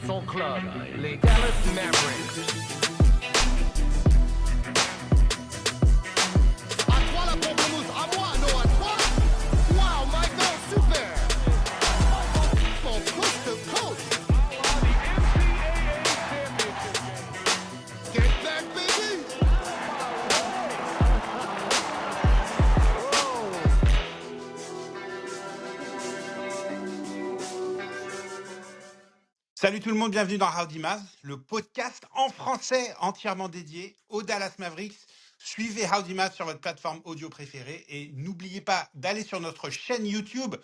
son club, les Dallas Mavericks. À toi la pamplemousse, à moi, non à toi. Wow, Michael, super. From coast to coast. Get back, baby. Salut tout le monde, bienvenue dans Rowdy Mavs, le podcast en français entièrement dédié aux Dallas Mavericks. Suivez Rowdy Mavs sur votre plateforme audio préférée et n'oubliez pas d'aller sur notre chaîne YouTube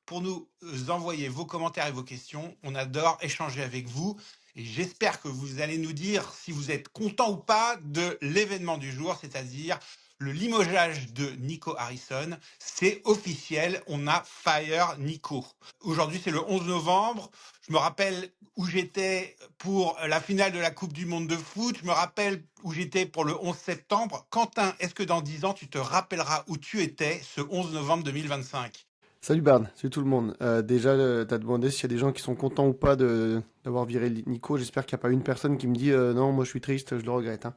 pour nous envoyer vos commentaires et vos questions. On adore échanger avec vous et j'espère que vous allez nous dire si vous êtes content ou pas de l'événement du jour, c'est-à-dire le limogeage de Nico Harrison. C'est officiel, on a fire Nico. Aujourd'hui, c'est le 11 novembre. Je me rappelle où j'étais pour la finale de la Coupe du Monde de foot. Je me rappelle où j'étais pour le 11 septembre. Quentin, est-ce que dans 10 ans, tu te rappelleras où tu étais ce 11 novembre 2025 ? Salut Bern, salut tout le monde. Déjà, t'as demandé s'il y a des gens qui sont contents ou pas d'avoir viré Nico. J'espère qu'il n'y a pas une personne qui me dit non, moi je suis triste, je le regrette, hein.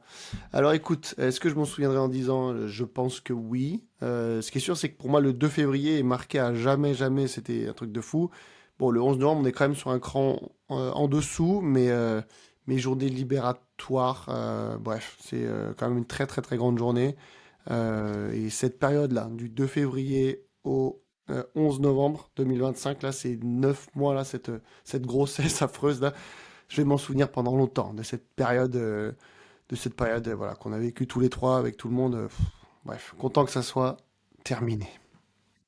Alors écoute, est-ce que je m'en souviendrai en 10 ans? Je pense que oui. Ce qui est sûr, c'est que pour moi, le 2 février est marqué à jamais, jamais. C'était un truc de fou. Bon, le 11 novembre, on est quand même sur un cran en dessous, mais journée libératoire. Bref, c'est quand même une très, très, très grande journée. Et cette période-là, du 2 février au 11 novembre 2025, là, c'est 9 mois, là, cette grossesse affreuse, là. Je vais m'en souvenir pendant longtemps de cette période voilà, qu'on a vécue tous les trois avec tout le monde. Bref, content que ça soit terminé.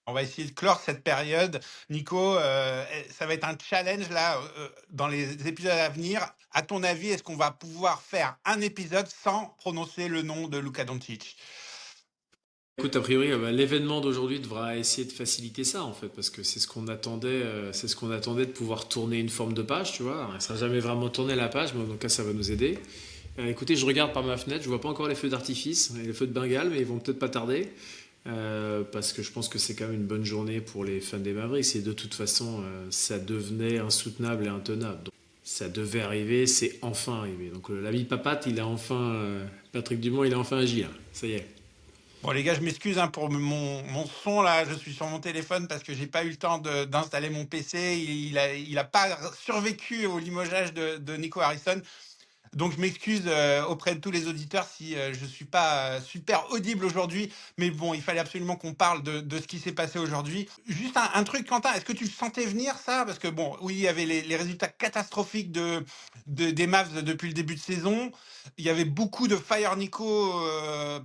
On va essayer de clore cette période. Nico, ça va être un challenge là dans les épisodes à venir. À ton avis, est-ce qu'on va pouvoir faire un épisode sans prononcer le nom de Luka Doncic ? Écoute, a priori, l'événement d'aujourd'hui devra essayer de faciliter ça, en fait, parce que c'est ce qu'on attendait, de pouvoir tourner une forme de page, tu vois. Alors, ça n'a jamais vraiment tourné la page, mais en tout cas, ça va nous aider. Écoutez, je regarde par ma fenêtre, je vois pas encore les feux d'artifice et les feux de Bengale, mais ils vont peut-être pas tarder, parce que je pense que c'est quand même une bonne journée pour les fans des Mavericks, et de toute façon, ça devenait insoutenable et intenable. Donc, ça devait arriver, c'est enfin arrivé. Donc l'ami Papate, Patrick Dumont, il a enfin agi, là. Ça y est. Bon les gars, je m'excuse pour mon son là, je suis sur mon téléphone parce que j'ai pas eu le temps d'installer mon PC. Il a pas survécu au limogeage de Nico Harrison. Donc je m'excuse auprès de tous les auditeurs si je suis pas super audible aujourd'hui, mais bon, il fallait absolument qu'on parle de ce qui s'est passé aujourd'hui. Juste un truc, Quentin, est-ce que tu sentais venir ça? Parce que bon, oui, il y avait les résultats catastrophiques des Mavs depuis le début de saison. Il y avait beaucoup de Fire Nico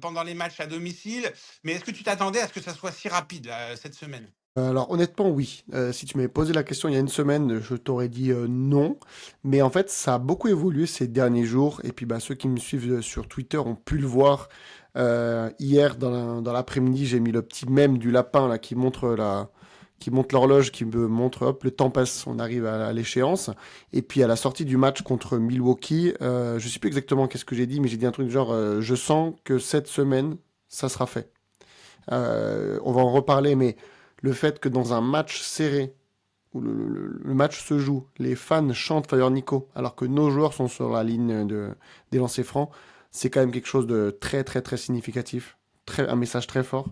pendant les matchs à domicile, mais est-ce que tu t'attendais à ce que ça soit si rapide là, cette semaine? Alors honnêtement oui, si tu m'avais posé la question il y a une semaine, je t'aurais dit non, mais en fait ça a beaucoup évolué ces derniers jours, et puis bah, ceux qui me suivent sur Twitter ont pu le voir. Hier dans l'après-midi, j'ai mis le petit mème du lapin là, qui montre l'horloge, qui me montre hop, le temps passe, on arrive à l'échéance, et puis à la sortie du match contre Milwaukee, je sais plus exactement qu'est-ce que j'ai dit, mais j'ai dit un truc genre je sens que cette semaine ça sera fait. On va en reparler, mais le fait que dans un match serré, où le match se joue, les fans chantent Fire Nico, alors que nos joueurs sont sur la ligne des lancers francs, c'est quand même quelque chose de très très très significatif, un message très fort.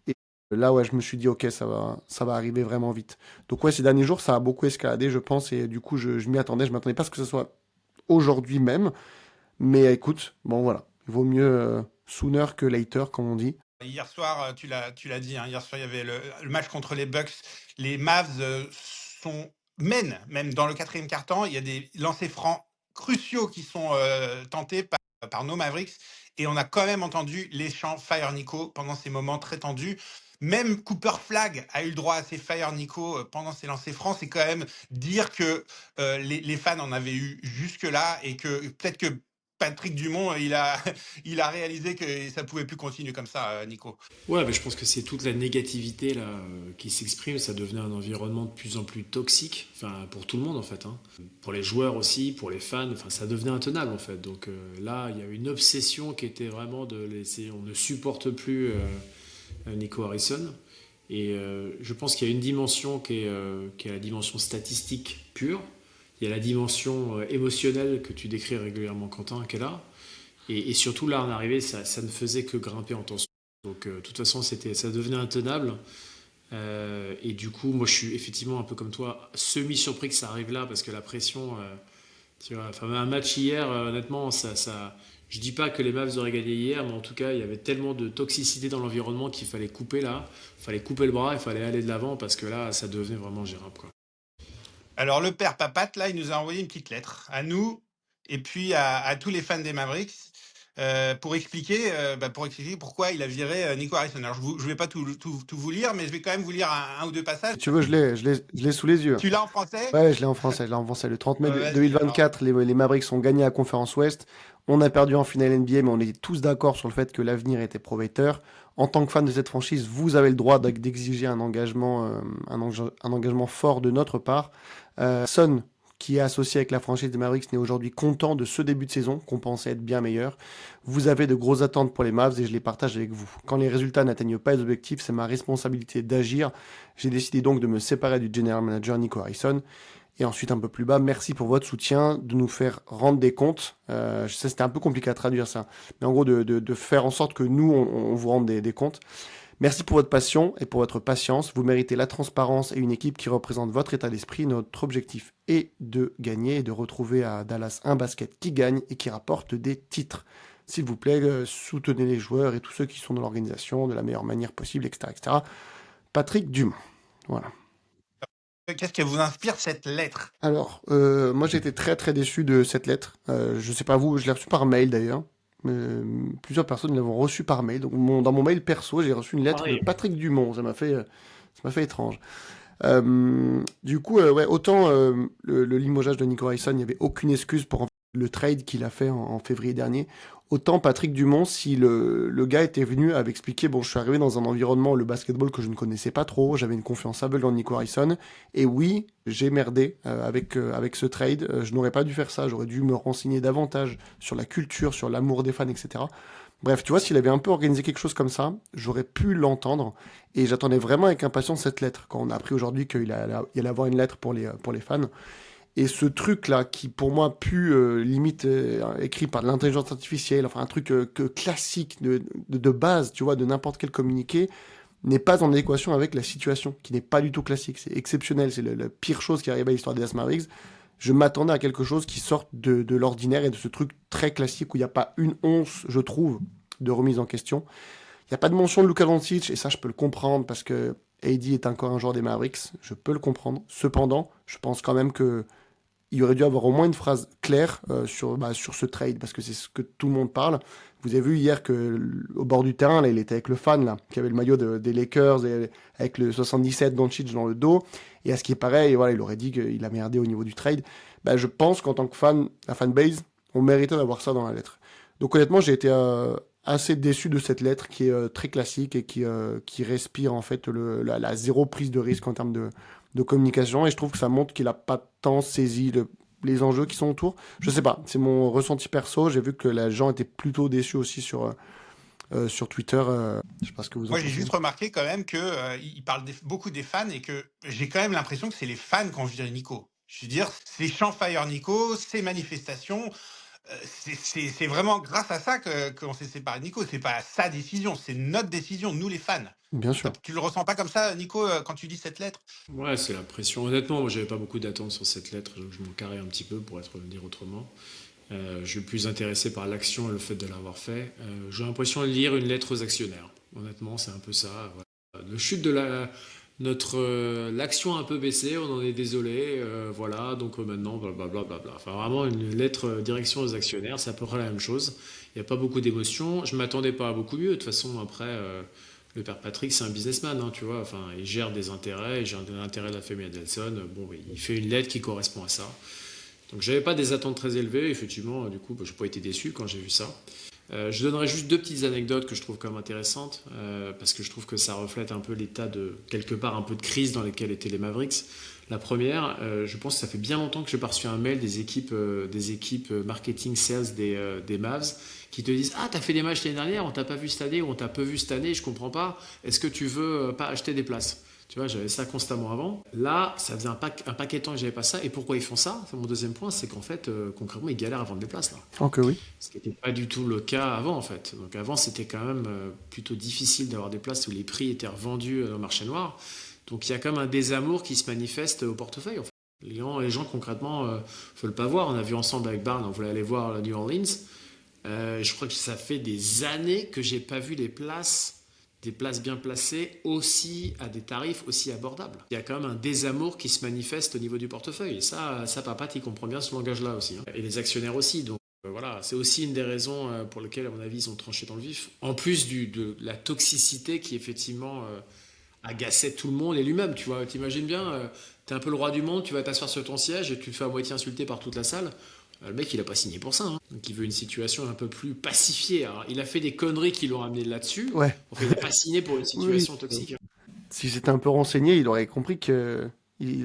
Et là, ouais, je me suis dit, ok, ça va arriver vraiment vite. Donc ouais, ces derniers jours, ça a beaucoup escaladé, je pense, et du coup, je m'y attendais, je m'attendais pas à ce que ce soit aujourd'hui même, mais écoute, bon voilà, il vaut mieux sooner que later, comme on dit. Hier soir, tu l'as dit, hein, hier soir, il y avait le match contre les Bucks. Les Mavs mènent, même dans le quatrième quart-temps. Il y a des lancers francs cruciaux qui sont tentés par nos Mavericks. Et on a quand même entendu les chants Fire Nico pendant ces moments très tendus. Même Cooper Flagg a eu le droit à ses Fire Nico pendant ses lancers francs. C'est quand même dire que les fans en avaient eu jusque-là et que peut-être que Patrick Dumont, il a réalisé que ça pouvait plus continuer comme ça, Nico. Ouais, mais je pense que c'est toute la négativité là qui s'exprime. Ça devenait un environnement de plus en plus toxique, enfin pour tout le monde en fait, hein. Pour les joueurs aussi, pour les fans. Enfin, ça devenait intenable en fait. Donc là, il y a une obsession qui était vraiment de laisser. On ne supporte plus Nico Harrison. Et je pense qu'il y a une dimension qui est la dimension statistique pure. il y a la dimension émotionnelle que tu décris régulièrement, Quentin, qui est là. Et surtout, là, en arrivée, ça ne faisait que grimper en tension. Donc, de toute façon, ça devenait intenable. Et du coup, moi, je suis effectivement un peu comme toi, semi-surpris que ça arrive là, parce que la pression, tu vois, enfin, un match hier, honnêtement, je dis pas que les Mavs auraient gagné hier, mais en tout cas, il y avait tellement de toxicité dans l'environnement qu'il fallait couper là, il fallait couper le bras, il fallait aller de l'avant, parce que là, ça devenait vraiment gérable, quoi. Alors, le père Papat, là, il nous a envoyé une petite lettre à nous et puis à tous les fans des Mavericks pour expliquer pourquoi il a viré Nico Harrison. Alors, je vais pas tout vous lire, mais je vais quand même vous lire un ou deux passages. Si tu veux, je l'ai sous les yeux. Tu l'as en français? Ouais, je l'ai en français, Le 30 mai Vas-y, 2024, les Mavericks ont gagné la conférence Ouest. On a perdu en finale NBA, mais on était tous d'accord sur le fait que l'avenir était prometteur. En tant que fan de cette franchise, vous avez le droit d'exiger un engagement fort de notre part. Son, qui est associé avec la franchise des Mavericks, n'est aujourd'hui content de ce début de saison, qu'on pensait être bien meilleur. Vous avez de grosses attentes pour les Mavs et je les partage avec vous. Quand les résultats n'atteignent pas les objectifs, c'est ma responsabilité d'agir. J'ai décidé donc de me séparer du general manager Nico Harrison. Et ensuite, un peu plus bas, merci pour votre soutien, de nous faire rendre des comptes. Je sais, c'était un peu compliqué à traduire ça, mais en gros, de faire en sorte que nous, on vous rende des comptes. Merci pour votre passion et pour votre patience. Vous méritez la transparence et une équipe qui représente votre état d'esprit. Notre objectif est de gagner et de retrouver à Dallas un basket qui gagne et qui rapporte des titres. S'il vous plaît, soutenez les joueurs et tous ceux qui sont dans l'organisation de la meilleure manière possible, etc., etc. Patrick Dumont. Voilà. Qu'est-ce que vous inspire cette lettre? Alors, moi j'ai été très très déçu de cette lettre. Je sais pas vous, je l'ai reçue par mail d'ailleurs. Plusieurs personnes l'ont reçue par mail. Donc dans mon mail perso, j'ai reçu une lettre de Patrick Dumont. Ça m'a fait étrange. Du coup, ouais, autant le limogeage de Nico Harrison, il n'y avait aucune excuse pour le trade qu'il a fait en février dernier. Autant Patrick Dumont, si le gars était venu avec expliquer, bon, je suis arrivé dans un environnement, le basketball que je ne connaissais pas trop, j'avais une confiance aveugle en Nico Harrison, et oui, j'ai merdé avec ce trade, je n'aurais pas dû faire ça, j'aurais dû me renseigner davantage sur la culture, sur l'amour des fans, etc. Bref, tu vois, s'il avait un peu organisé quelque chose comme ça, j'aurais pu l'entendre, et j'attendais vraiment avec impatience cette lettre, quand on a appris aujourd'hui qu'il allait avoir une lettre pour les fans. Et ce truc-là, qui pour moi pue limite écrit par de l'intelligence artificielle, enfin un truc classique de base, tu vois, de n'importe quel communiqué, n'est pas en adéquation avec la situation, qui n'est pas du tout classique. C'est exceptionnel, c'est la pire chose qui arrive à l'histoire des Dallas Mavericks. Je m'attendais à quelque chose qui sorte de l'ordinaire et de ce truc très classique où il n'y a pas une once, je trouve, de remise en question. Il n'y a pas de mention de Luka Doncic, et ça je peux le comprendre parce que AD est encore un joueur des Mavericks, je peux le comprendre. Cependant, je pense quand même que il aurait dû avoir au moins une phrase claire sur ce trade, parce que c'est ce que tout le monde parle. Vous avez vu hier au bord du terrain, là, il était avec le fan là, qui avait le maillot des Lakers et avec le 77 Doncic dans le dos. Et à ce qui est pareil, voilà, il aurait dit qu'il a merdé au niveau du trade. Je pense qu'en tant que fan, la fanbase, on méritait d'avoir ça dans la lettre. Donc honnêtement, j'ai été assez déçu de cette lettre qui est très classique et qui respire en fait la zéro prise de risque en termes de communication, et je trouve que ça montre qu'il a pas tant saisi les enjeux qui sont autour. Je sais pas, c'est mon ressenti perso. J'ai vu que les gens étaient plutôt déçus aussi sur Twitter. Je sais pas ce que vous en Moi, j'ai pensez. juste remarqué quand même que il parle beaucoup des fans et que j'ai quand même l'impression que c'est les fans qui ont viré Nico. Je veux dire, c'est Champfire Nico, ces manifestations, c'est vraiment grâce à ça qu'on s'est séparé de Nico. C'est pas sa décision, c'est notre décision, nous les fans. Bien sûr. Tu le ressens pas comme ça, Nico, quand tu lis cette lettre? Ouais, c'est la pression. Honnêtement, moi, j'avais pas beaucoup d'attentes sur cette lettre, donc je m'en carrais un petit peu pour dire autrement. Je suis plus intéressé par l'action et le fait de l'avoir fait. J'ai l'impression de lire une lettre aux actionnaires. Honnêtement, c'est un peu ça. Voilà. Le chute de l'action a un peu baissé, on en est désolé. Voilà, donc maintenant, blablabla. Enfin, vraiment une lettre direction aux actionnaires, c'est à peu près la même chose. Il n'y a pas beaucoup d'émotions. Je m'attendais pas à beaucoup mieux. De toute façon, après, le père Patrick, c'est un businessman, hein, tu vois. Enfin, il gère des intérêts, il gère des intérêts de la famille Adelson. Bon, il fait une lettre qui correspond à ça. Donc j'avais pas des attentes très élevées, effectivement, du coup, j'ai pas été déçu quand j'ai vu ça. Je donnerai juste deux petites anecdotes que je trouve quand même intéressantes, parce que je trouve que ça reflète un peu l'état de, quelque part, un peu de crise dans lesquelles étaient les Mavericks. La première, je pense que ça fait bien longtemps que j'ai pas reçu un mail des équipes marketing sales des Mavs qui te disent « Ah, t'as fait des matchs l'année dernière, on t'a pas vu cette année ou on t'a peu vu cette année, je comprends pas, est-ce que tu veux pas acheter des places ?» Tu vois, j'avais ça constamment avant. Là, ça faisait un paquet de temps que j'avais pas ça. Et pourquoi ils font ça? C'est mon deuxième point, c'est qu'en fait, concrètement, ils galèrent à vendre des places là. Ok, oui. Ce qui n'était pas du tout le cas avant en fait. Donc avant, c'était quand même plutôt difficile d'avoir des places où les prix étaient revendus au marché noir. Donc il y a comme un désamour qui se manifeste au portefeuille. En fait. Les gens concrètement veulent pas voir. On a vu ensemble avec Barn, on voulait aller voir la New Orleans. Je crois que ça fait des années que j'ai pas vu des places bien placées aussi à des tarifs aussi abordables. Il y a quand même un désamour qui se manifeste au niveau du portefeuille. Et ça Papat, il comprend bien ce langage-là aussi. Hein. Et les actionnaires aussi. Donc voilà, c'est aussi une des raisons pour lesquelles, à mon avis, ils ont tranché dans le vif. En plus de la toxicité qui, effectivement, agaçait tout le monde et lui-même. Tu vois, t'imagines bien, t'es un peu le roi du monde, tu vas t'asseoir sur ton siège et tu te fais à moitié insulter par toute la salle. Le mec, il a pas signé pour ça. Hein. Donc, il veut une situation un peu plus pacifiée. Alors, il a fait des conneries qui l'ont amené là-dessus. Ouais. Enfin, il n'a pas signé pour une Oui. situation toxique. Si c'était un peu renseigné, il aurait compris que.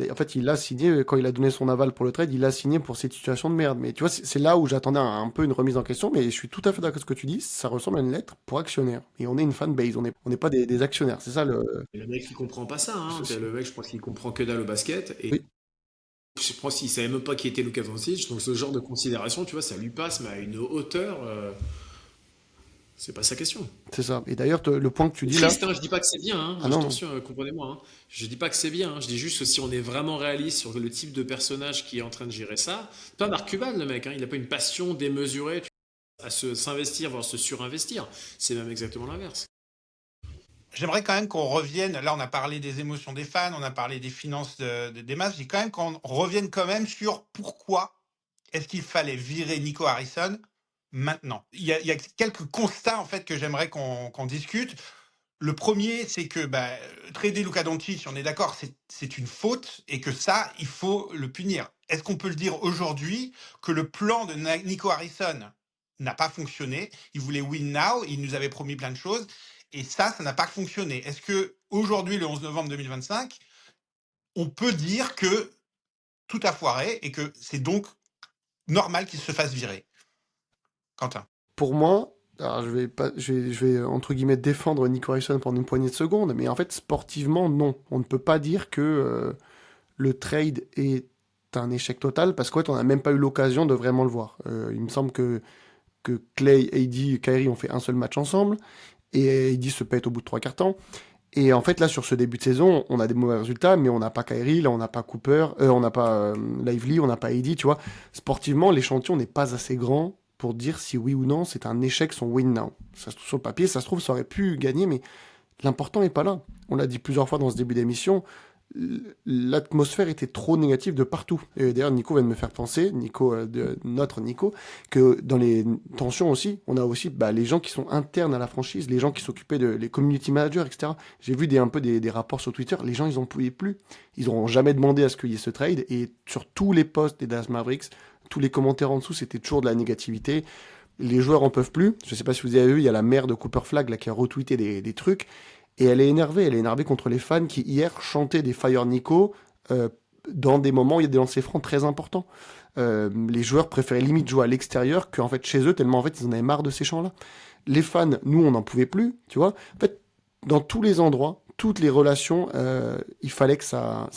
En fait, il a signé, quand il a donné son aval pour le trade, il a signé pour cette situation de merde. Mais tu vois, c'est là où j'attendais un peu une remise en question, mais je suis tout à fait d'accord avec ce que tu dis, ça ressemble à une lettre pour actionnaires. Et on est une fanbase, on n'est pas des actionnaires, c'est ça le. Et le mec, il comprend pas ça. Hein. c'est- Le mec, je pense qu'il comprend que dalle au basket. Et Oui, je pense qu'il savait même pas qui était Luka Doncic. Donc, ce genre de considération, tu vois, ça lui passe, mais à une hauteur. C'est pas sa question. c'est ça. Et d'ailleurs, le point que tu C'est dis là. triste, hein, je dis pas que c'est bien, hein. Ah non, non. Attention, comprenez-moi. Hein. Je dis pas que c'est bien, hein. Je dis juste que si on est vraiment réaliste sur le type de personnage qui est en train de gérer ça, c'est pas Mark Cuban le mec, hein. Il n'a pas une passion démesurée à s'investir, voire se surinvestir. C'est même exactement l'inverse. J'aimerais quand même qu'on revienne. Là, on a parlé des émotions des fans, on a parlé des finances des matchs. J'ai quand même qu'on revienne quand même sur pourquoi est-ce qu'il fallait virer Nico Harrison maintenant. Il y a quelques constats en fait que j'aimerais qu'on discute. Le premier, c'est que trader Luka Doncic, on est d'accord, c'est une faute et que ça, il faut le punir. Est-ce qu'on peut le dire aujourd'hui que le plan de Nico Harrison n'a pas fonctionné? Il voulait win now, il nous avait promis plein de choses et ça n'a pas fonctionné. Est-ce que aujourd'hui, le 11 novembre 2025, on peut dire que tout a foiré et que c'est donc normal qu'il se fasse virer? Quentin. Pour moi, alors je vais pas, je vais entre guillemets défendre Nico Harrison pendant une poignée de secondes, mais en fait, sportivement, non. On ne peut pas dire que le trade est un échec total parce qu'en fait, on n'a même pas eu l'occasion de vraiment le voir. Il me semble que Clay, AD, Kyrie ont fait un seul match ensemble et AD se pète au bout de 3 quarts temps. Et en fait, là, sur ce début de saison, on a des mauvais résultats, mais on n'a pas Kyrie, là, on n'a pas Cooper, on n'a pas Lively, on n'a pas AD, tu vois. Sportivement, l'échantillon n'est pas assez grand pour dire si oui ou non c'est un échec son win now. Ça se trouve sur le papier, ça se trouve, ça aurait pu gagner, mais l'important n'est pas là. On l'a dit plusieurs fois dans ce début d'émission, l'atmosphère était trop négative de partout. Et d'ailleurs, Nico vient de me faire penser, notre Nico, que dans les tensions aussi, on a aussi les gens qui sont internes à la franchise, les gens qui s'occupaient les community managers, etc. J'ai vu un peu des rapports sur Twitter, les gens, ils n'en pouvaient plus. Ils n'auront jamais demandé à ce qu'il y ait ce trade, et sur tous les posts des Dallas Mavericks, tous les commentaires en dessous, c'était toujours de la négativité. Les joueurs en peuvent plus. Je ne sais pas si vous avez vu, il y a la mère de Cooper Flag là, qui a retweeté des trucs. Et elle est énervée contre les fans qui hier chantaient des Fire Nico dans des moments où il y a des lancers francs très importants. Les joueurs préféraient limite jouer à l'extérieur qu'en fait chez eux, tellement en fait ils en avaient marre de ces chants-là. Les fans, nous on n'en pouvait plus, tu vois. En fait, dans tous les endroits, toutes les relations, il fallait que ça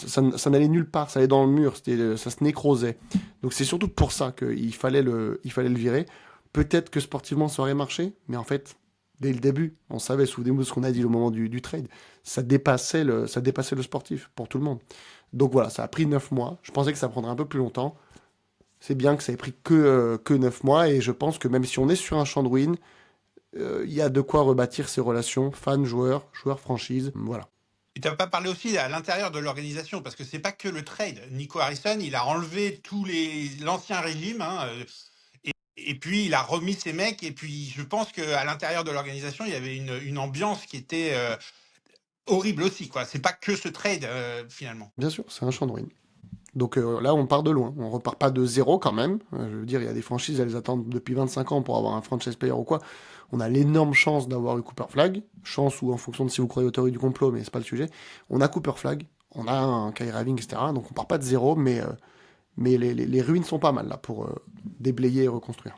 n'allait nulle part, ça allait dans le mur, ça se nécrosait. Donc c'est surtout pour ça qu'il fallait le virer. Peut-être que sportivement ça aurait marché, mais en fait, dès le début, on savait, souvenez-vous de ce qu'on a dit au moment du trade, ça dépassait le sportif pour tout le monde. Donc voilà, ça a pris 9 mois. Je pensais que ça prendrait un peu plus longtemps. C'est bien que ça ait pris que 9 mois, et je pense que même si on est sur un champ de ruines, il y a de quoi rebâtir ces relations, fans, joueurs, franchise, voilà. Et tu n'as pas parlé aussi à l'intérieur de l'organisation, parce que c'est pas que le trade. Nico Harrison, il a enlevé l'ancien régime, hein, et puis il a remis ses mecs, et puis je pense qu'à l'intérieur de l'organisation, il y avait une ambiance qui était horrible aussi, quoi. C'est pas que ce trade, finalement. Bien sûr, c'est un champ de ruines. Donc là, on part de loin. On repart pas de zéro quand même. Je veux dire, il y a des franchises, elles attendent depuis 25 ans pour avoir un franchise player ou quoi. On a l'énorme chance d'avoir eu Cooper Flag. Chance ou en fonction de si vous croyez aux théories du complot, mais c'est pas le sujet. On a Cooper Flag, on a un Kyrie Irving, etc. Donc on part pas de zéro, mais les ruines sont pas mal là pour déblayer et reconstruire.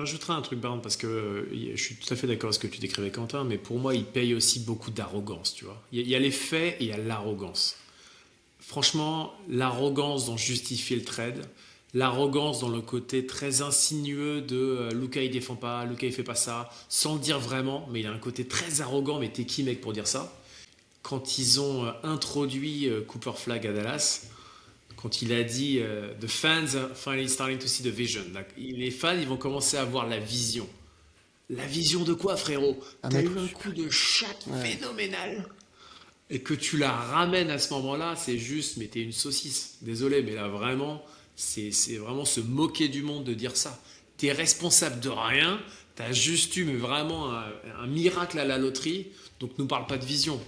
rajouterai un truc, Barnes, parce que je suis tout à fait d'accord avec ce que tu décrivais, Quentin, mais pour moi, il paye aussi beaucoup d'arrogance, tu vois. Il y a les faits et il y a l'arrogance. Franchement, l'arrogance dont justifier le trade, l'arrogance dans le côté très insinueux de Luka il défend pas, Luka il fait pas ça, sans le dire vraiment, mais il a un côté très arrogant, mais t'es qui mec pour dire ça? Quand ils ont introduit Cooper Flag à Dallas, quand il a dit The fans are finally starting to see the vision. Les fans, ils vont commencer à voir la vision. La vision de quoi, frérot? Un T'as mec eu un super. coup de chatte Ouais. phénoménal. Et que tu la ramènes à ce moment-là, c'est juste, mais t'es une saucisse. Désolé, mais là, vraiment, c'est vraiment se moquer du monde de dire ça. T'es responsable de rien, t'as juste eu mais vraiment un miracle à la loterie, donc nous parle pas de vision.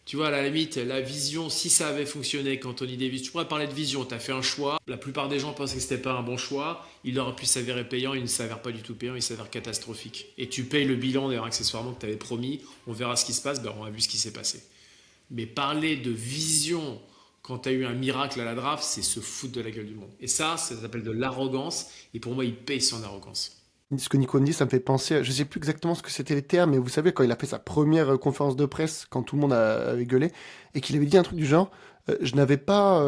Tu vois, à la limite, la vision, si ça avait fonctionné avec Anthony Davis, tu pourrais parler de vision. Tu as fait un choix. La plupart des gens pensaient que c'était pas un bon choix. Il aurait pu s'avérer payant. Il ne s'avère pas du tout payant. Il s'avère catastrophique. Et tu payes le bilan, d'ailleurs, accessoirement, que tu avais promis. On verra ce qui se passe. Ben, on a vu ce qui s'est passé. Mais parler de vision quand tu as eu un miracle à la draft, c'est se foutre de la gueule du monde. Et ça s'appelle de l'arrogance. Et pour moi, il paye son arrogance. Ce que Nico dit, ça me fait penser, je sais plus exactement ce que c'était les termes, mais vous savez, quand il a fait sa première conférence de presse, quand tout le monde avait gueulé, et qu'il avait dit un truc du genre, je n'avais pas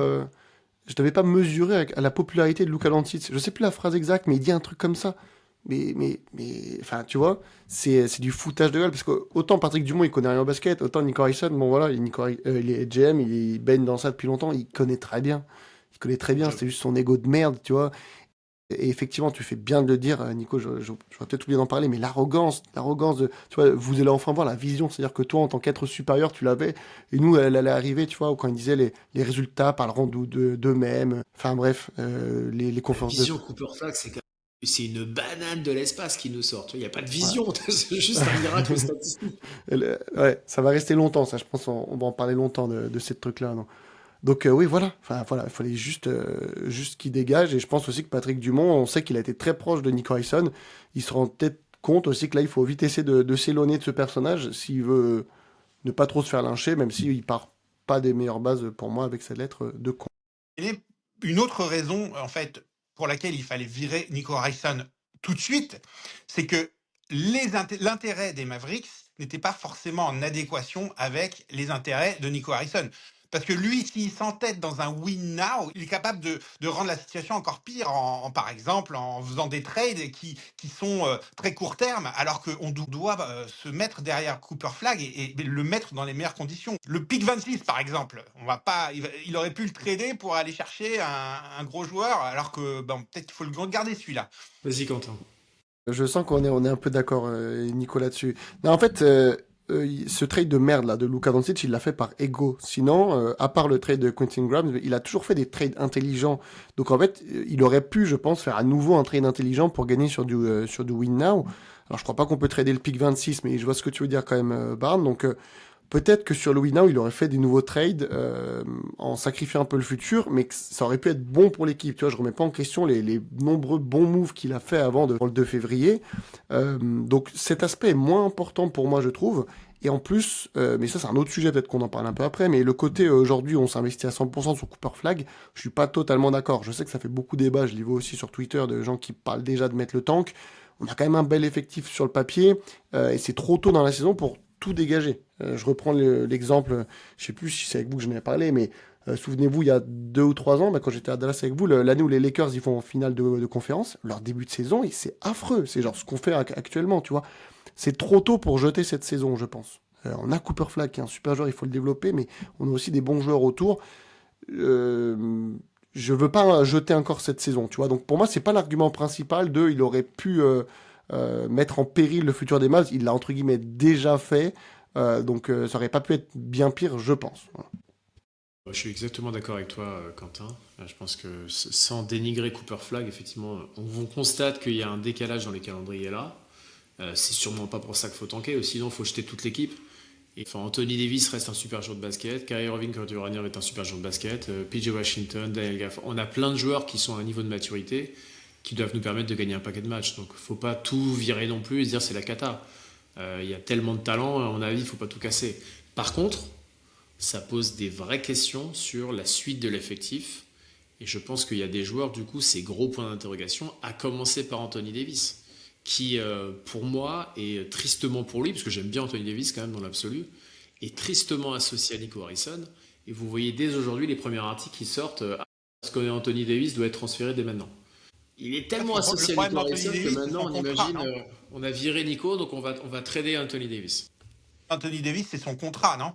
mesuré à la popularité de Luka Doncic. Je sais plus la phrase exacte, mais il dit un truc comme ça. Enfin, tu vois, c'est du foutage de gueule, parce que autant Patrick Dumont, il connaît rien au basket, autant Nico Harrison, bon voilà, il est GM, il baigne dans ça depuis longtemps, il connaît très bien. Il connaît très bien, c'est juste son ego de merde, tu vois. Et effectivement, tu fais bien de le dire, Nico, j'aurais peut-être oublié d'en parler, mais l'arrogance de, tu vois, vous allez enfin voir la vision, c'est-à-dire que toi, en tant qu'être supérieur, tu l'avais, et nous, elle allait arriver, tu vois, quand il disait les résultats parleront d'eux-mêmes, enfin bref, les La conférences de... vision Cooper Flag, c'est une banane de l'espace qui nous sort. Il n'y a pas de Ouais. vision. C'est juste un miracle statistique. Ouais, ça va rester longtemps, ça, je pense, on va en parler longtemps de ces trucs-là, non. Donc oui, voilà. Enfin voilà, il fallait juste qu'il dégage. Et je pense aussi que Patrick Dumont, on sait qu'il a été très proche de Nick Harrison. Il se rend peut-être compte aussi que là, il faut vite essayer de s'éloigner de ce personnage s'il veut ne pas trop se faire lyncher, même s'il part pas des meilleures bases pour moi avec cette lettre de con. Et une autre raison, en fait, pour laquelle il fallait virer Nico Harrison tout de suite, c'est que l'intérêt des Mavericks n'était pas forcément en adéquation avec les intérêts de Nico Harrison. Parce que lui, s'il s'entête dans un win now, il est capable de rendre la situation encore pire, par exemple, en faisant des trades qui sont très court terme, alors qu'on doit se mettre derrière Cooper Flag et le mettre dans les meilleures conditions. Le pick 26, par exemple, on va pas, il aurait pu le trader pour aller chercher un gros joueur, alors que peut-être qu'il faut le garder celui-là. Vas-y, Quentin. Je sens on est un peu d'accord, Nico, là-dessus. Non, en fait, ce trade de merde là de Luka Doncic, il l'a fait par ego. Sinon, à part le trade de Quentin Grimes, il a toujours fait des trades intelligents. Donc en fait, il aurait pu, je pense, faire à nouveau un trade intelligent pour gagner sur du win now. Alors je crois pas qu'on peut trader le pick 26, mais je vois ce que tu veux dire quand même, Barnes. Donc peut-être que sur le win now, il aurait fait des nouveaux trades en sacrifiant un peu le futur, mais que ça aurait pu être bon pour l'équipe. Tu vois, je remets pas en question les nombreux bons moves qu'il a fait avant le 2 février. Donc cet aspect est moins important pour moi, je trouve. Et en plus, mais ça c'est un autre sujet, peut-être qu'on en parle un peu après, mais le côté aujourd'hui on s'investit à 100% sur Cooper Flag, je suis pas totalement d'accord. Je sais que ça fait beaucoup débat, je l'ai vu aussi sur Twitter, de gens qui parlent déjà de mettre le tank. On a quand même un bel effectif sur le papier, et c'est trop tôt dans la saison pour tout dégager. Je reprends l'exemple, je sais plus si c'est avec vous que j'en ai parlé, mais souvenez-vous, il y a 2 ou 3 ans, quand j'étais à Dallas avec vous, l'année où les Lakers ils font en finale de conférence, leur début de saison, c'est affreux. C'est genre ce qu'on fait actuellement, tu vois. C'est trop tôt pour jeter cette saison, je pense. On a Cooper Flag qui est un super joueur, il faut le développer, mais on a aussi des bons joueurs autour. Je veux pas jeter encore cette saison, tu vois. Donc pour moi, c'est pas l'argument principal il aurait pu mettre en péril le futur des Mavs. Il l'a entre guillemets déjà fait. Donc ça aurait pas pu être bien pire, je pense. Voilà. Je suis exactement d'accord avec toi, Quentin. Je pense que sans dénigrer Cooper Flag, effectivement, on constate qu'il y a un décalage dans les calendriers là. C'est sûrement pas pour ça qu'il faut tanker, sinon il faut jeter toute l'équipe. Et, enfin, Anthony Davis reste un super joueur de basket, Kyrie Irving est un super joueur de basket, PJ Washington, Daniel Gafford. On a plein de joueurs qui sont à un niveau de maturité qui doivent nous permettre de gagner un paquet de matchs. Donc faut pas tout virer non plus et se dire c'est la cata. Il y a tellement de talent, à mon avis, il faut pas tout casser. Par contre, ça pose des vraies questions sur la suite de l'effectif. Et je pense qu'il y a des joueurs, du coup, ces gros points d'interrogation, à commencer par Anthony Davis. qui, pour moi, et tristement pour lui, parce que j'aime bien Anthony Davis quand même dans l'absolu, est tristement associé à Nico Harrison. Et vous voyez dès aujourd'hui les premiers articles qui sortent, parce que Anthony Davis doit être transféré dès maintenant. Il est tellement Le associé à problème Nico d'Anthony Harrison que Davis, c'est maintenant son on contrat, imagine, non? on a viré Nico, donc on va trader Anthony Davis. Anthony Davis, c'est son contrat, non?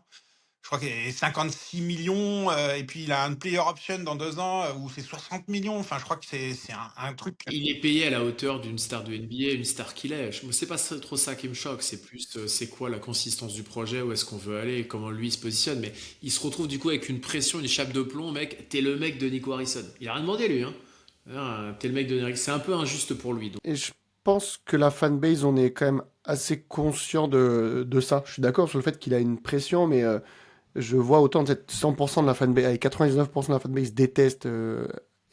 Je crois qu'il est 56 millions, et puis il a une player option dans 2 ans où c'est 60 millions. Enfin, je crois que c'est un truc. Il est payé à la hauteur d'une star de NBA, une star qu'il est. C'est pas trop ça qui me choque, c'est plus c'est quoi la consistance du projet, où est-ce qu'on veut aller, comment lui il se positionne. Mais il se retrouve du coup avec une pression, une chape de plomb, mec, t'es le mec de Nico Harrison. Il a rien demandé lui, hein. T'es le mec de Nico Harrison. C'est un peu injuste pour lui. Donc. Et je pense que la fanbase, on est quand même assez conscient de ça. Je suis d'accord sur le fait qu'il a une pression, mais je vois autant de cette 100% de la fanbase, avec 99% de la fanbase déteste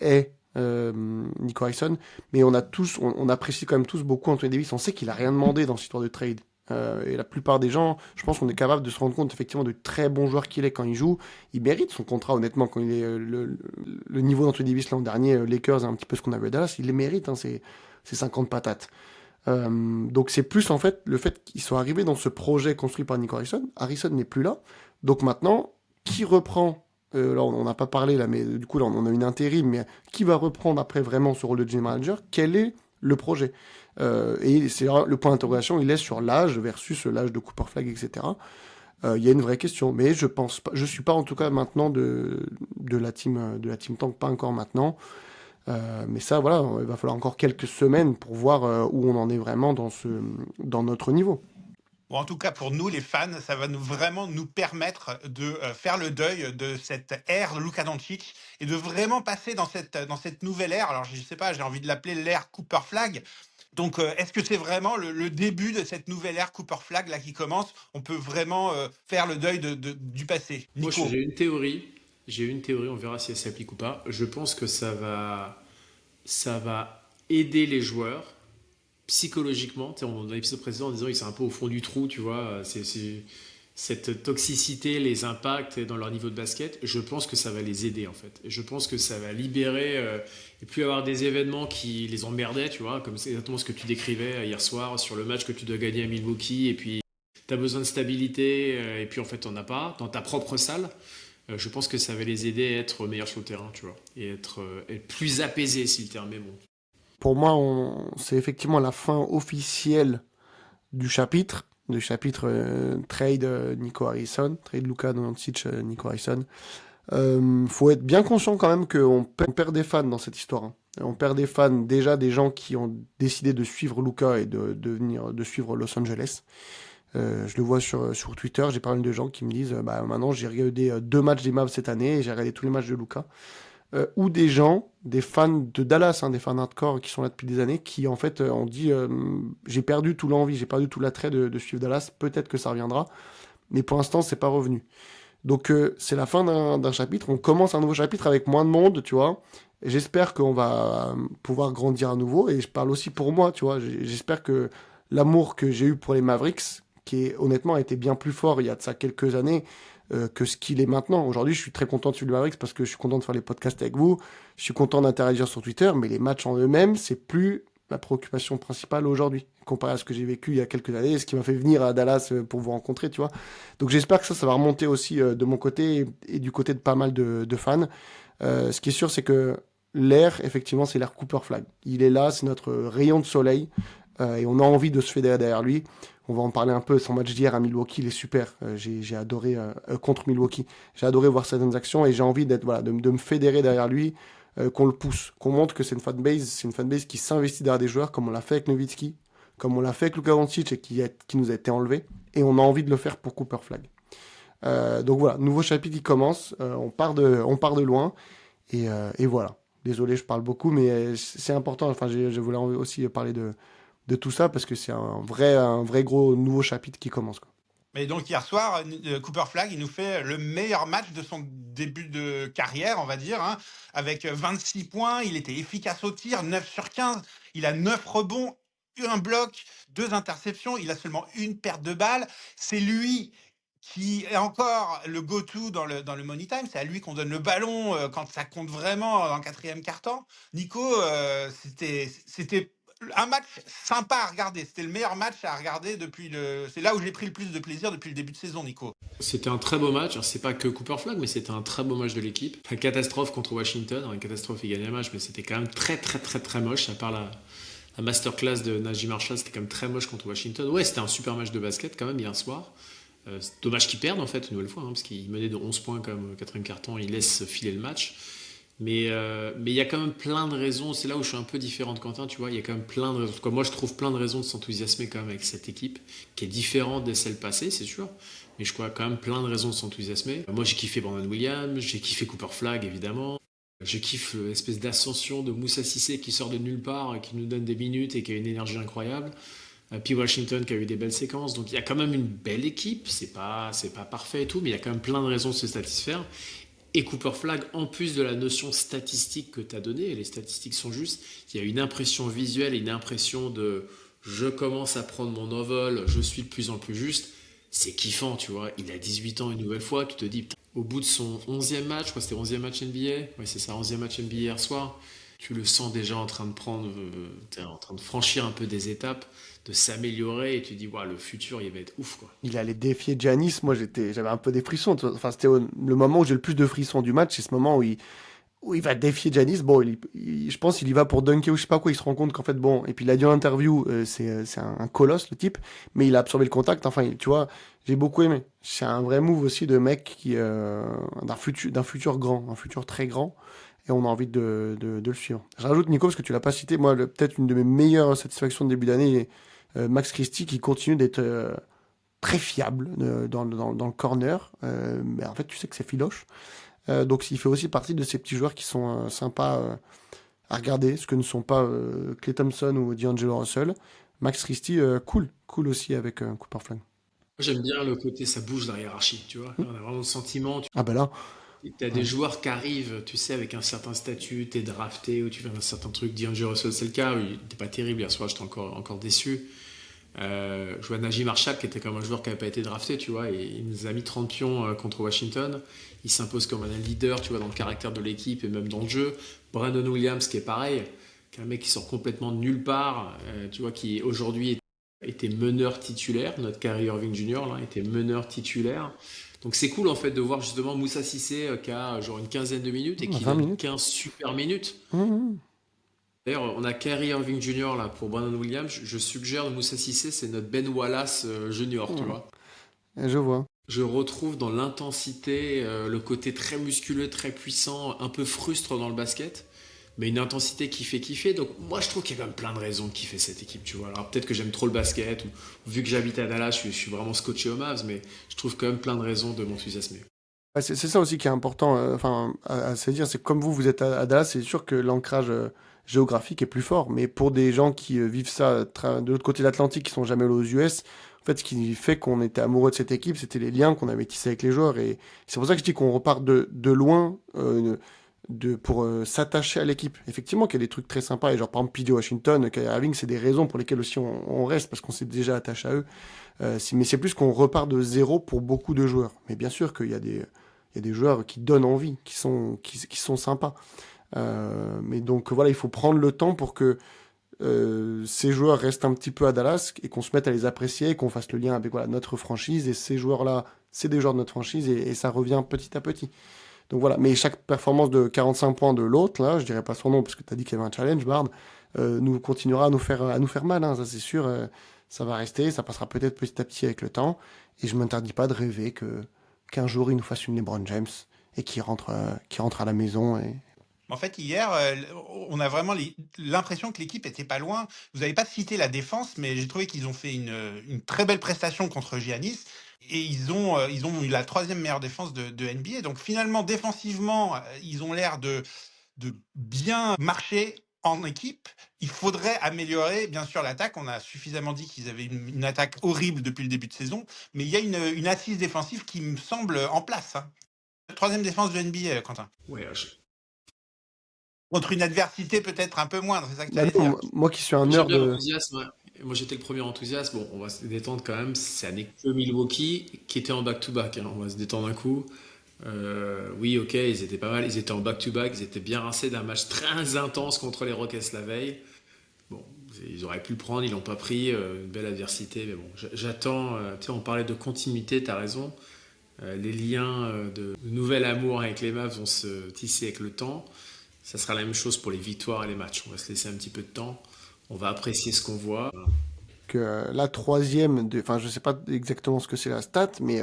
est Nico Harrison, mais on apprécie quand même tous beaucoup Anthony Davis. On sait qu'il a rien demandé dans cette histoire de trade. Et la plupart des gens, je pense qu'on est capable de se rendre compte effectivement de très bons joueurs qu'il est quand il joue. Il mérite son contrat, honnêtement, quand il est le niveau d'Anthony Davis l'an dernier, Lakers, un petit peu ce qu'on avait à Dallas, il les mérite, hein, c'est 50 patates. Donc c'est plus en fait le fait qu'ils soient arrivés dans ce projet construit par Nico Harrison. Harrison n'est plus là. Donc maintenant, qui reprend là, on n'a pas parlé là, mais du coup là, on a une intérim, mais qui va reprendre après vraiment ce rôle de general manager? Quel est le projet? Et c'est le point d'interrogation, il est sur l'âge versus l'âge de Cooper Flag, etc. Il y a une vraie question, mais je pense pas, je suis pas en tout cas maintenant de la team Tank, pas encore maintenant. Mais ça, voilà, il va falloir encore quelques semaines pour voir où on en est vraiment dans notre niveau. Bon, en tout cas, pour nous, les fans, ça va vraiment nous permettre de faire le deuil de cette ère de Luka Doncic et de vraiment passer dans cette nouvelle ère. Alors, je sais pas, j'ai envie de l'appeler l'ère Cooper Flag. Donc, est-ce que c'est vraiment le début de cette nouvelle ère Cooper Flag là qui commence? On peut vraiment faire le deuil du passé. Moi, Nico? j'ai une théorie. J'ai une théorie, on verra si elle s'applique ou pas. Je pense que ça va aider les joueurs psychologiquement. Tu sais, dans l'épisode précédent, en disant qu'ils sont un peu au fond du trou, tu vois. Cette toxicité les impacte dans leur niveau de basket. Je pense que ça va les aider, en fait. Et je pense que ça va libérer et plus avoir des événements qui les emmerdaient, tu vois, comme c'est exactement ce que tu décrivais hier soir sur le match que tu dois gagner à Milwaukee. Et puis, tu as besoin de stabilité, et puis en fait, tu n'en as pas dans ta propre salle. Je pense que ça va les aider à être meilleurs sur le terrain, tu vois, et être plus apaisés si le terrain est bon. Pour moi, c'est effectivement la fin officielle du chapitre trade Nico Harrison, trade Luka Doncic Nico Harrison. Faut être bien conscient quand même qu'on perd des fans dans cette histoire, hein. On perd des fans, déjà des gens qui ont décidé de suivre Luka et de suivre Los Angeles. Je le vois sur Twitter, j'ai pas mal de gens qui me disent bah maintenant j'ai regardé 2 matchs des Mavs cette année et j'ai regardé tous les matchs de Luka. Ou des gens, des fans de Dallas, hein, des fans hardcore qui sont là depuis des années, qui en fait ont dit j'ai perdu tout l'envie, j'ai perdu tout l'attrait de suivre Dallas, peut-être que ça reviendra, mais pour l'instant c'est pas revenu. Donc c'est la fin d'un chapitre, on commence un nouveau chapitre avec moins de monde, tu vois. Et j'espère qu'on va pouvoir grandir à nouveau, et je parle aussi pour moi, tu vois. J'espère que l'amour que j'ai eu pour les Mavericks, qui honnêtement a été bien plus fort il y a de ça quelques années que ce qu'il est maintenant. Aujourd'hui, je suis très content de suivre les Mavericks parce que je suis content de faire les podcasts avec vous, je suis content d'interagir sur Twitter, mais les matchs en eux-mêmes, c'est plus ma préoccupation principale aujourd'hui, comparé à ce que j'ai vécu il y a quelques années, et ce qui m'a fait venir à Dallas pour vous rencontrer, tu vois. Donc j'espère que ça va remonter aussi de mon côté et du côté de pas mal de fans. Ce qui est sûr, c'est que l'air, effectivement, c'est l'air Cooper Flag. Il est là, c'est notre rayon de soleil, et on a envie de se fédérer derrière lui. On va en parler un peu. Son match d'hier à Milwaukee, il est super. J'ai adoré contre Milwaukee. J'ai adoré voir certaines actions et j'ai envie de me fédérer derrière lui, qu'on le pousse, qu'on montre que c'est une fanbase qui s'investit derrière des joueurs, comme on l'a fait avec Nowitzki, comme on l'a fait avec Luka Doncic et qui nous a été enlevé. Et on a envie de le faire pour Cooper Flag. Donc voilà, nouveau chapitre qui commence. On part de loin et voilà. Désolé, je parle beaucoup, mais c'est important. Enfin, je voulais aussi parler de tout ça parce que c'est un vrai gros nouveau chapitre qui commence, quoi. Mais donc hier soir, Cooper Flag, il nous fait le meilleur match de son début de carrière, on va dire, hein, avec 26 points. Il était efficace au tir, 9 sur 15. Il a 9 rebonds, un bloc, 2 interceptions. Il a seulement une perte de balle. C'est lui qui est encore le go-to dans le money time. C'est à lui qu'on donne le ballon quand ça compte vraiment dans le quatrième quart-temps. Nico, c'était un match sympa à regarder. C'était le meilleur match à regarder c'est là où j'ai pris le plus de plaisir depuis le début de saison, Nico. C'était un très beau match. Alors, c'est pas que Cooper Flag, mais c'était un très beau match de l'équipe. Une catastrophe contre Washington. Alors, une catastrophe, il gagnait le match, mais c'était quand même très, très, très, très moche. À part la masterclass de Najee Marshall, c'était quand même très moche contre Washington. Ouais, c'était un super match de basket quand même hier soir. C'est dommage qu'ils perdent en fait une nouvelle fois, parce qu'ils menaient de 11 points comme au quatrième carton, ils laissent filer le match. Mais il y a quand même plein de raisons, c'est là où je suis un peu différent de Quentin, tu vois, il y a quand même plein de raisons. En tout cas, moi je trouve plein de raisons de s'enthousiasmer quand même avec cette équipe, qui est différente de celle passée, c'est sûr, mais je crois quand même plein de raisons de s'enthousiasmer. Moi j'ai kiffé Brandon Williams, j'ai kiffé Cooper Flag évidemment, je kiffe l'espèce d'ascension de Moussa Cissé qui sort de nulle part, qui nous donne des minutes et qui a une énergie incroyable. Puis Washington qui a eu des belles séquences. Donc il y a quand même une belle équipe. C'est pas parfait et tout, mais il y a quand même plein de raisons de se satisfaire. Et Cooper Flag, en plus de la notion statistique que tu as donnée, et les statistiques sont justes, il y a une impression visuelle et une impression de je commence à prendre mon envol, je suis de plus en plus juste. C'est kiffant, tu vois. Il a 18 ans une nouvelle fois, tu te dis, putain, au bout de son 11e match, je crois que c'était 11e match NBA, ouais, c'est ça, 11e match NBA hier soir, tu le sens déjà en train de t'es en train de franchir un peu des étapes, de s'améliorer, et tu dis, ouais, le futur, il va être ouf, quoi. Il allait défier Giannis. Moi, j'avais un peu des frissons. Enfin, c'était le moment où j'ai le plus de frissons du match. C'est ce moment où il va défier Giannis. Bon, je pense qu'il y va pour dunker ou je sais pas quoi. Il se rend compte qu'en fait, bon. Et puis il a dit en interview, c'est un colosse, le type. Mais il a absorbé le contact. Enfin, tu vois, j'ai beaucoup aimé. C'est un vrai move aussi de mec d'un futur grand, un futur très grand. Et on a envie de le suivre. Je rajoute, Nico, parce que tu l'as pas cité. Moi, peut-être une de mes meilleures satisfactions de début d'année, Max Christie qui continue d'être très fiable dans le corner. Mais en fait, tu sais que c'est filoche. Donc, il fait aussi partie de ces petits joueurs qui sont sympas à regarder, ce que ne sont pas Klay Thompson ou D'Angelo Russell. Max Christie, cool aussi avec Cooper Flag. J'aime bien le côté, ça bouge dans la hiérarchie, tu vois. On a vraiment le sentiment, Ah ben là, tu as des joueurs qui arrivent, tu sais, avec un certain statut, t'es drafté ou tu fais un certain truc. D'Angelo Russell, c'est le cas, il n'était pas terrible hier soir, j'étais encore déçu. Je vois Najee Marshall qui était comme un joueur qui n'avait pas été drafté, tu vois, et il nous a mis 30 pions contre Washington. Il s'impose comme un leader, tu vois, dans le caractère de l'équipe et même dans le jeu. Brandon Williams qui est pareil, qui est un mec qui sort complètement de nulle part, tu vois, qui aujourd'hui était meneur titulaire. Notre Kyrie Irving Jr. là était meneur titulaire. Donc c'est cool en fait de voir justement Moussa Cissé qui a genre une quinzaine de minutes et qui 20 donne minutes. 15 super minutes. Mmh. D'ailleurs, on a Kyrie Irving Jr. là pour Brandon Williams. Je suggère Moussa Cissé, c'est notre Ben Wallace Junior, tu vois. Je vois. Je retrouve dans l'intensité, le côté très musculeux, très puissant, un peu frustre dans le basket, mais une intensité qui fait kiffer. Donc moi, je trouve qu'il y a quand même plein de raisons de kiffer cette équipe, tu vois. Alors peut-être que j'aime trop le basket, ou vu que j'habite à Dallas, je suis vraiment scotché aux Mavs, mais je trouve quand même plein de raisons de m'enthousiasmer. Ouais, c'est ça aussi qui est important enfin, à se dire, c'est que comme vous êtes à Dallas, c'est sûr que l'ancrage géographique est plus fort, mais pour des gens qui vivent ça de l'autre côté de l'Atlantique, qui sont jamais allés aux US, en fait, ce qui fait qu'on était amoureux de cette équipe, c'était les liens qu'on avait tissés avec les joueurs, et c'est pour ça que je dis qu'on repart de loin pour s'attacher à l'équipe. Effectivement, qu'il y a des trucs très sympas, et genre par exemple PJ Washington, Kyrie Irving, c'est des raisons pour lesquelles aussi on reste, parce qu'on s'est déjà attaché à eux. Mais c'est plus qu'on repart de zéro pour beaucoup de joueurs. Mais bien sûr qu'il y a des joueurs qui donnent envie, qui sont sympas. Mais donc voilà, il faut prendre le temps pour que ces joueurs restent un petit peu à Dallas et qu'on se mette à les apprécier, et qu'on fasse le lien avec voilà, notre franchise. Et ces joueurs-là, c'est des joueurs de notre franchise, et ça revient petit à petit. Donc voilà, mais chaque performance de 45 points de l'autre, là, je dirais pas son nom parce que tu as dit qu'il y avait un challenge, Bard, nous continuera à nous faire mal, hein, ça c'est sûr. Ça va rester, ça passera peut-être petit à petit avec le temps. Et je m'interdis pas de rêver qu'un jour il nous fasse une LeBron James et qu'il rentre à la maison. Et... En fait, hier, on a vraiment l'impression que l'équipe était pas loin. Vous n'avez pas cité la défense, mais j'ai trouvé qu'ils ont fait une très belle prestation contre Giannis. Et ils ont eu la troisième meilleure défense de NBA. Donc finalement, défensivement, ils ont l'air de bien marcher en équipe. Il faudrait améliorer, bien sûr, l'attaque. On a suffisamment dit qu'ils avaient une attaque horrible depuis le début de saison. Mais il y a une assise défensive qui me semble en place. Hein. Troisième défense de NBA, Quentin. Ouais, Contre une adversité peut-être un peu moindre, c'est ça que tu allais dire. Moi qui suis un j'aime nerd bien de... l'enthousiasme. Ouais. Moi, j'étais le premier enthousiaste. Bon, on va se détendre quand même. Ça n'est que Milwaukee qui était en back-to-back. Hein. On va se détendre un coup. Oui, ok, ils étaient pas mal. Ils étaient en back-to-back. Ils étaient bien rincés d'un match très intense contre les Rockets la veille. Bon, Ils auraient pu le prendre, ils l'ont pas pris. Une belle adversité, mais bon, j'attends. Tu sais, on parlait de continuité, t'as raison. Les liens de nouvel amour avec les Mavs vont se tisser avec le temps. Ça sera la même chose pour les victoires et les matchs. On va se laisser un petit peu de temps. On va apprécier ce qu'on voit. Que la troisième, enfin je sais pas exactement ce que c'est la stat, mais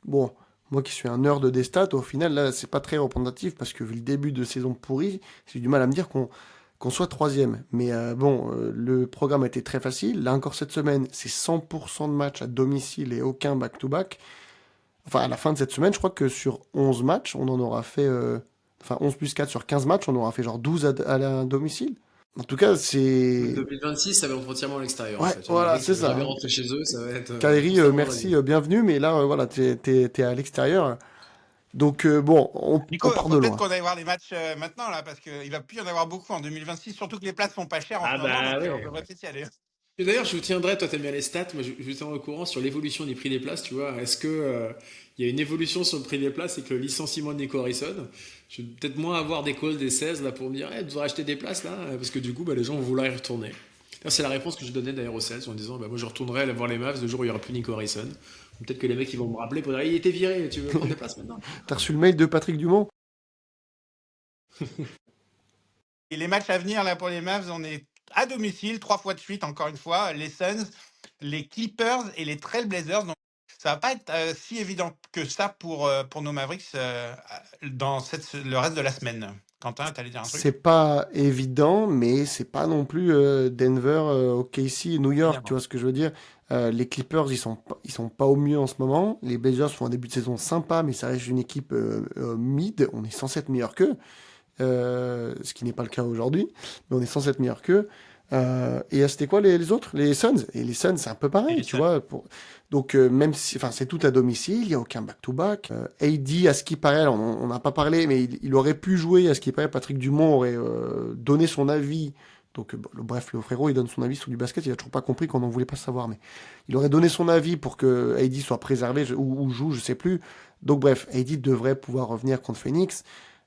bon, moi qui suis un nerd des stats, au final là c'est pas très représentatif parce que vu le début de saison pourri, j'ai du mal à me dire qu'on soit troisième. Mais bon, le programme a été très facile. Là encore cette semaine, c'est 100% de matchs à domicile et aucun back-to-back. Enfin à la fin de cette semaine, je crois que sur 11 matchs, on en aura fait... enfin 11 plus 4 sur 15 matchs, on aura fait genre 12 à la domicile. En tout cas, c'est... 2026, ça va être entièrement à l'extérieur en Ouais, fait. Il y en a voilà, qui c'est vont ça. jamais rentrer chez eux, ça va être Kairi, constamment dans la merci, ville. bienvenue, mais là, voilà, t'es à l'extérieur. Donc, bon, Nico, on part faut de peut-être loin. qu'on aille voir les matchs maintenant, là, parce qu'il va plus y en avoir beaucoup en 2026, surtout que les places sont pas chères en ce Ah moment, bah donc on ouais. devrait peut-être y aller. Et d'ailleurs, je vous tiendrai, toi t'aimes bien les stats, moi je vous tiendrai au courant sur l'évolution des prix des places, tu vois. Est-ce que il y a une évolution sur le prix des places et que le licenciement de Nico Harrison, je vais peut-être moins avoir des calls des 16 là pour me dire, tu devrais acheter des places là, parce que du coup, bah, les gens vont vouloir y retourner. D'ailleurs, c'est la réponse que je donnais d'ailleurs aux 16 en disant, bah, moi je retournerai aller voir les Mavs le jour où il y aura plus Nico Harrison. Peut-être que les mecs ils vont me rappeler pour dire, il était viré, tu veux prendre des places maintenant? T'as reçu le mail de Patrick Dumont? Et les matchs à venir, là, pour les Mavs, on est à domicile, 3 fois de suite, encore une fois, les Suns, les Clippers et les Trailblazers. Donc, ça va pas être si évident que ça pour nos Mavericks dans le reste de la semaine. Quentin, t'allais dire un truc? C'est pas évident, mais c'est pas non plus Denver, OKC, New York, tu Évidemment. vois ce que je veux dire? Les Clippers, ils sont pas au mieux en ce moment. Les Blazers font un début de saison sympa, mais ça reste une équipe mid. On est censé être meilleur qu'eux. Ce qui n'est pas le cas aujourd'hui, mais on est censé être meilleur qu'eux. Et c'était quoi les autres? Les Suns. Et les Suns, c'est un peu Et pareil, les tu Suns. vois. Donc, même si, enfin, c'est tout à domicile, il n'y a aucun back-to-back. AD, à ce qui paraît, on n'a pas parlé, mais il aurait pu jouer, à ce qui paraît, Patrick Dumont aurait donné son avis. Donc, bon, bref, le frérot, il donne son avis sur du basket, il a toujours pas compris qu'on n'en voulait pas savoir, mais il aurait donné son avis pour que AD soit préservé ou joue, je sais plus. Donc, bref, AD devrait pouvoir revenir contre Phoenix.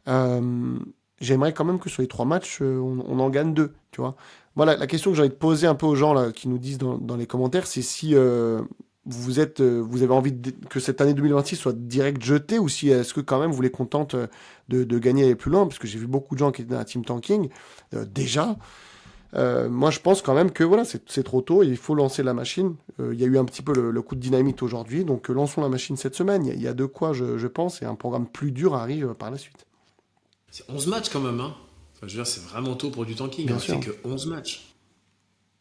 Euh, J'aimerais quand même que sur les 3 matchs, on en gagne 2, tu vois. Voilà, la question que j'ai envie de poser un peu aux gens là, qui nous disent dans les commentaires, c'est si vous avez envie que cette année 2026 soit direct jetée ou si est-ce que quand même vous les contente de gagner et aller plus loin, parce que j'ai vu beaucoup de gens qui étaient dans la team tanking déjà. Moi, je pense quand même que voilà, c'est trop tôt et il faut lancer la machine. Il y a eu un petit peu le coup de dynamite aujourd'hui, donc lançons la machine cette semaine. Il y a de quoi, je pense, et un programme plus dur arrive par la suite. C'est 11 matchs quand même, hein. Enfin, je veux dire, c'est vraiment tôt pour du tanking. On Bien a fait sûr. que 11 matchs.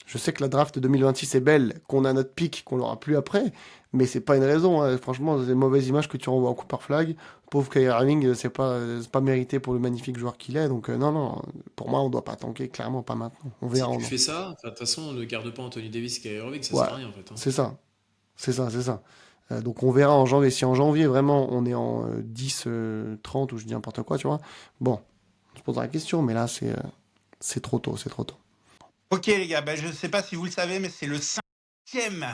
Je sais que la draft 2026 est belle, qu'on a notre pic, qu'on l'aura plus après, mais c'est pas une raison, hein. Franchement, c'est des mauvaises images que tu renvoies au coup par flag. Pauvre Kyrie Irving, c'est pas mérité pour le magnifique joueur qu'il est. Donc non, non, pour moi, on doit pas tanker, clairement pas maintenant. On Si verra. tu fais ça, enfin, de toute façon, ne garde pas Anthony Davis et Kyrie Irving, ça Ouais, sert à rien en fait, hein. c'est ça, c'est ça, c'est ça. Donc on verra en janvier. Si en janvier, vraiment, on est en 10, 30, ou je dis n'importe quoi, tu vois. Bon, on se posera la question, mais là, c'est trop tôt, c'est trop tôt. Ok les gars, je ne sais pas si vous le savez, mais c'est le 50e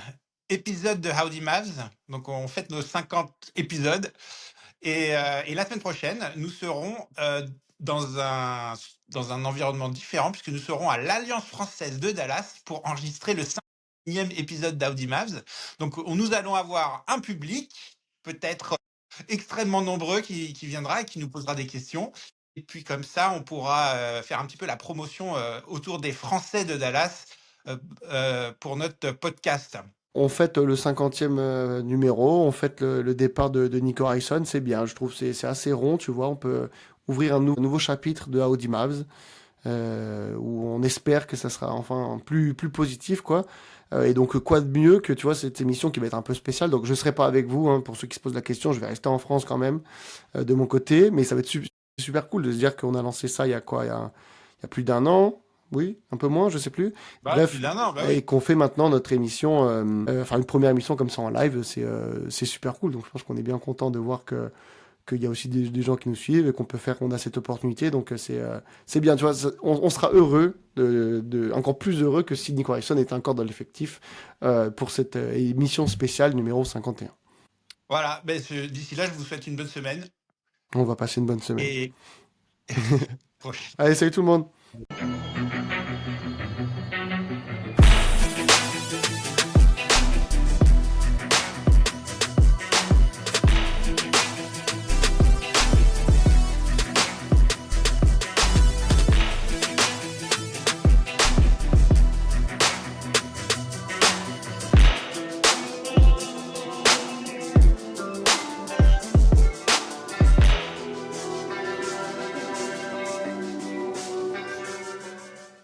épisode de Howdy Mavs. Donc on fête nos 50 épisodes. Et la semaine prochaine, nous serons dans un environnement différent, puisque nous serons à l'Alliance française de Dallas pour enregistrer le 50e épisode d'Howdy Mavs. Donc nous allons avoir un public, peut-être extrêmement nombreux, qui viendra et qui nous posera des questions. Et puis comme ça, on pourra faire un petit peu la promotion autour des Français de Dallas pour notre podcast. On fête le 50e numéro, on fête le départ de Nico Harrison, c'est bien, je trouve c'est assez rond, tu vois, on peut ouvrir un nouveau chapitre de Howdy Mavs, où on espère que ça sera enfin plus positif, quoi. Et donc, quoi de mieux que, tu vois, cette émission qui va être un peu spéciale. Donc, je ne serai pas avec vous, hein, pour ceux qui se posent la question, je vais rester en France quand même, de mon côté, mais ça va être super cool de se dire qu'on a lancé ça il y a quoi, il y a plus d'1 an, oui, un peu moins, je sais plus. Plus Bref, d'un an, et oui. qu'on fait maintenant notre émission, enfin une première émission comme ça en live, c'est super cool. Donc je pense qu'on est bien content de voir qu'il y a aussi des gens qui nous suivent et qu'on a cette opportunité. Donc c'est bien, tu vois, on sera heureux, encore plus heureux que si Nico Harrison était encore dans l'effectif pour cette émission spéciale numéro 51. Voilà, d'ici là, je vous souhaite une bonne semaine. On va passer une bonne semaine. Et prochaine. Allez, salut tout le monde!